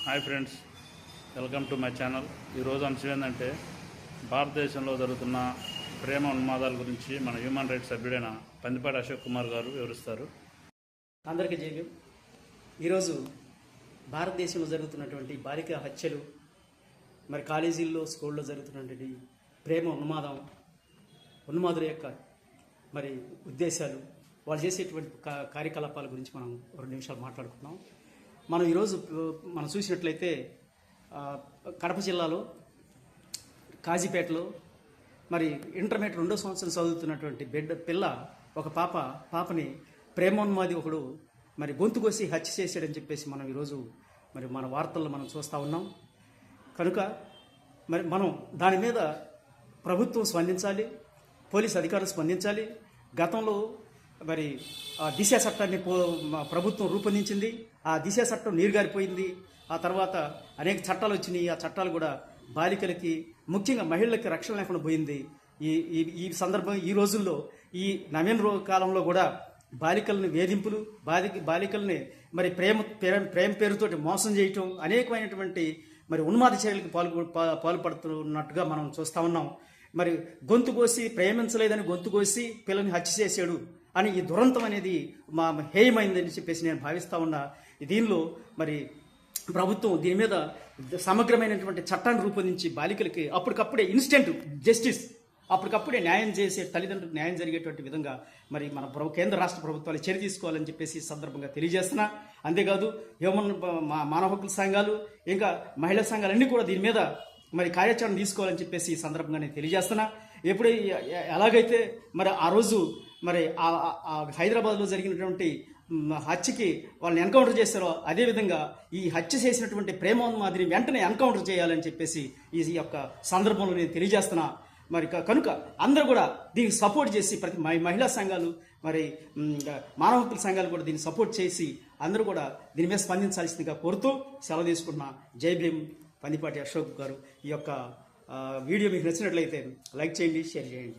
Hi friends, welcome to my channel. ఈరోజు అంశం ఏంటంటే భారతదేశంలో జరుగుతున్న ప్రేమ ఉన్మాదాల గురించి మన హ్యూమన్ రైట్స్ సభ్యుడైన పందిపాటి అశోక్ కుమార్ గారు వివరిస్తారు. అందరికీ జైలు. ఈరోజు భారతదేశంలో జరుగుతున్నటువంటి బాలిక హత్యలు, మరి కాలేజీల్లో స్కూల్లో జరుగుతున్నటువంటి ప్రేమ ఉన్మాదుల యొక్క మరి ఉద్దేశాలు, వాళ్ళు చేసేటువంటి కార్యకలాపాల గురించి మనం 2 నిమిషాలు మాట్లాడుకుందాం. మనం ఈరోజు మనం చూసినట్లయితే కడప జిల్లాలో కాజీపేటలో మరి ఇంటర్మీడియట్ 2వ సంవత్సరం చదువుతున్నటువంటి ఒక పాపని ప్రేమోన్మాది ఒకడు మరి గొంతు కోసి హత్య చేశాడని చెప్పేసి మనం ఈరోజు మరి మన వార్తల్లో మనం చూస్తూ ఉన్నాం. కనుక మరి మనం దాని మీద ప్రభుత్వం స్పందించాలి, పోలీస్ అధికారులు స్పందించాలి. గతంలో మరి ఆ దిశ చట్టాన్ని ప్రభుత్వం రూపొందించింది. ఆ దిశ చట్టం నీరుగారిపోయింది. ఆ తర్వాత అనేక చట్టాలు వచ్చినాయి. ఆ చట్టాలు కూడా బాలికలకి, ముఖ్యంగా మహిళలకి రక్షణ లేకుండా పోయింది. ఈ సందర్భం ఈ రోజుల్లో ఈ నవీన కాలంలో కూడా బాలికల్ని వేధింపులు, బాలికల్ని మరి ప్రేమ పేరుతోటి మోసం చేయటం, అనేకమైనటువంటి మరి ఉన్మాద చర్యలకు పాల్పడుతున్నట్టుగా మనం చూస్తూ ఉన్నాం. మరి గొంతు కోసి, ప్రేమించలేదని గొంతు కోసి పిల్లని హత్య చేశాడు అని ఈ దురంతం అనేది హేయమైందని చెప్పేసి నేను భావిస్తూ ఉన్నా. దీనిలో మరి ప్రభుత్వం దీని మీద సమగ్రమైనటువంటి చట్టాన్ని రూపొందించి బాలికలకి అప్పటికప్పుడే ఇన్స్టెంట్ జస్టిస్, అప్పటికప్పుడే న్యాయం చేసే, తల్లిదండ్రులకు న్యాయం జరిగేటువంటి విధంగా మరి మన కేంద్ర రాష్ట్ర ప్రభుత్వాలు చర్య తీసుకోవాలని చెప్పేసి ఈ సందర్భంగా తెలియజేస్తున్నా. అంతేకాదు మానవ హక్కుల సంఘాలు, ఇంకా మహిళా సంఘాలన్నీ కూడా దీని మీద మరి కార్యాచరణ తీసుకోవాలని చెప్పేసి ఈ సందర్భంగా నేను తెలియజేస్తున్నా. ఎప్పుడే ఎలాగైతే మరి ఆ రోజు మరి హైదరాబాద్లో జరిగినటువంటి హత్యకి వాళ్ళని ఎన్కౌంటర్ చేస్తారో, అదేవిధంగా ఈ హత్య చేసినటువంటి ప్రేమోన్మాదిని వెంటనే ఎన్కౌంటర్ చేయాలని చెప్పేసి ఈ యొక్క సందర్భంలో నేను తెలియజేస్తున్నా. మరి కనుక అందరూ కూడా దీనికి సపోర్ట్ చేసి, ప్రతి మహిళా సంఘాలు, మరి మానవ హక్కుల సంఘాలు కూడా దీన్ని సపోర్ట్ చేసి అందరూ కూడా దీని మీద స్పందించాల్సిందిగా కోరుతూ సెలవు తీసుకుంటున్నా. జై భీమ్. పందిపాటి అశోక్ గారు. ఈ యొక్క వీడియో మీకు నచ్చినట్లయితే లైక్ చేయండి, షేర్ చేయండి.